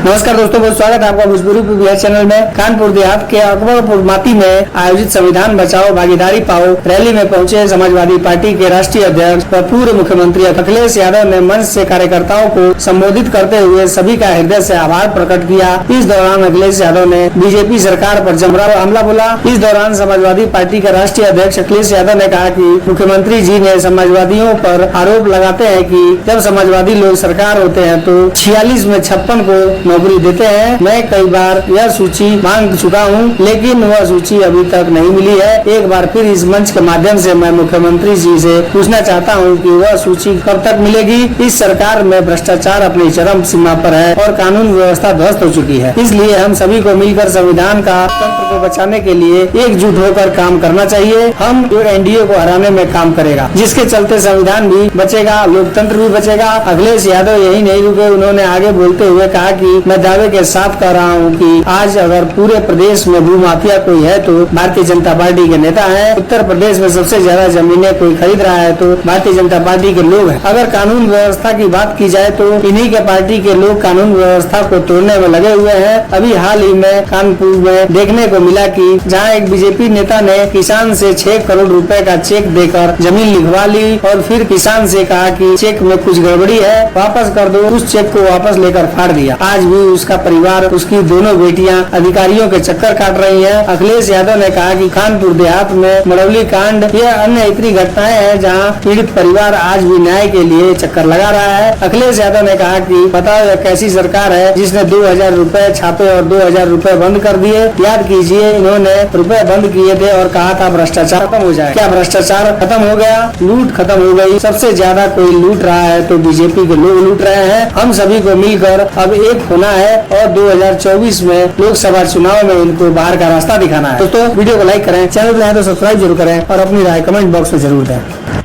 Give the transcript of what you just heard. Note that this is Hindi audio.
नमस्कार दोस्तों, बहुत स्वागत है आपका भोजपुरी पीबीआई चैनल में। कानपुर देहात के अकबरपुर माती में आयोजित संविधान बचाओ भागीदारी पाओ रैली में पहुंचे समाजवादी पार्टी के राष्ट्रीय अध्यक्ष व पूर्व मुख्यमंत्री अखिलेश यादव ने मंच से कार्यकर्ताओं को संबोधित करते हुए सभी का हृदय से आभार प्रकट किया। इस दौरान अखिलेश यादव ने बीजेपी सरकार पर जमरा हमला बोला। इस दौरान समाजवादी पार्टी का राष्ट्रीय अध्यक्ष अखिलेश यादव ने कहा कि मुख्यमंत्री जी ने समाजवादियों पर आरोप लगाते हैं कि जब समाजवादी लोग सरकार होते हैं तो 46 में 56 को नौकरी देते हैं। मैं कई बार यह सूची मांग चुका हूं, लेकिन वह सूची अभी तक नहीं मिली है। एक बार फिर इस मंच के माध्यम से मैं मुख्यमंत्री जी से पूछना चाहता हूं कि वह सूची कब तक मिलेगी। इस सरकार में भ्रष्टाचार अपनी चरम सीमा पर है और कानून व्यवस्था ध्वस्त हो चुकी है। इसलिए हम सभी को मिलकर संविधान का तंत्र को बचाने के लिए एकजुट होकर काम करना चाहिए। हम एनडीए को हराने में काम करेगा, जिसके चलते संविधान भी बचेगा, लोकतंत्र भी बचेगा। अखिलेश यादव यही नहीं रुके, उन्होंने आगे बोलते हुए कहा कि मैं दावे के साथ कह रहा हूं कि आज अगर पूरे प्रदेश में भू माफिया कोई है तो भारतीय जनता पार्टी के नेता हैं। उत्तर प्रदेश में सबसे ज्यादा जमीनें कोई खरीद रहा है तो भारतीय जनता पार्टी के लोग हैं। अगर कानून व्यवस्था की बात की जाए तो इन्हीं के पार्टी के लोग कानून व्यवस्था को तोड़ने में लगे हुए हैं। अभी हाल ही में कानपुर में देखने को मिला कि जहाँ एक बीजेपी नेता ने किसान से 6 करोड़ रुपए का चेक देकर जमीन लिखवा ली और फिर किसान से कहा कि चेक में कुछ गड़बड़ी है, वापस कर दो। उस चेक को वापस लेकर फाड़ दिया। आज भी उसका परिवार, उसकी दोनों बेटियां अधिकारियों के चक्कर काट रही हैं। अखिलेश यादव ने कहा कि कानपुर देहात में मड़ौली कांड या अन्य इतनी घटनाएं हैं जहां पीड़ित परिवार आज भी न्याय के लिए चक्कर लगा रहा है। अखिलेश यादव ने कहा कि बताओ यह कैसी सरकार है जिसने 2000 रुपए छापे और 2000 रुपए बंद कर दिए। याद कीजिए, इन्होंने रुपए बंद किए थे और कहा था भ्रष्टाचार खत्म हो जाए। क्या भ्रष्टाचार खत्म हो गया? लूट खत्म हो गई। सबसे ज्यादा कोई लूट रहा है तो बीजेपी के लोग लूट रहे हैं। हम सभी को मिलकर अब एक होना है और 2024 में लोकसभा चुनाव में इनको बाहर का रास्ता दिखाना है। दोस्तों, वीडियो को लाइक करें, चैनल पर आए तो सब्सक्राइब जरूर करें और अपनी राय कमेंट बॉक्स में जरूर दें।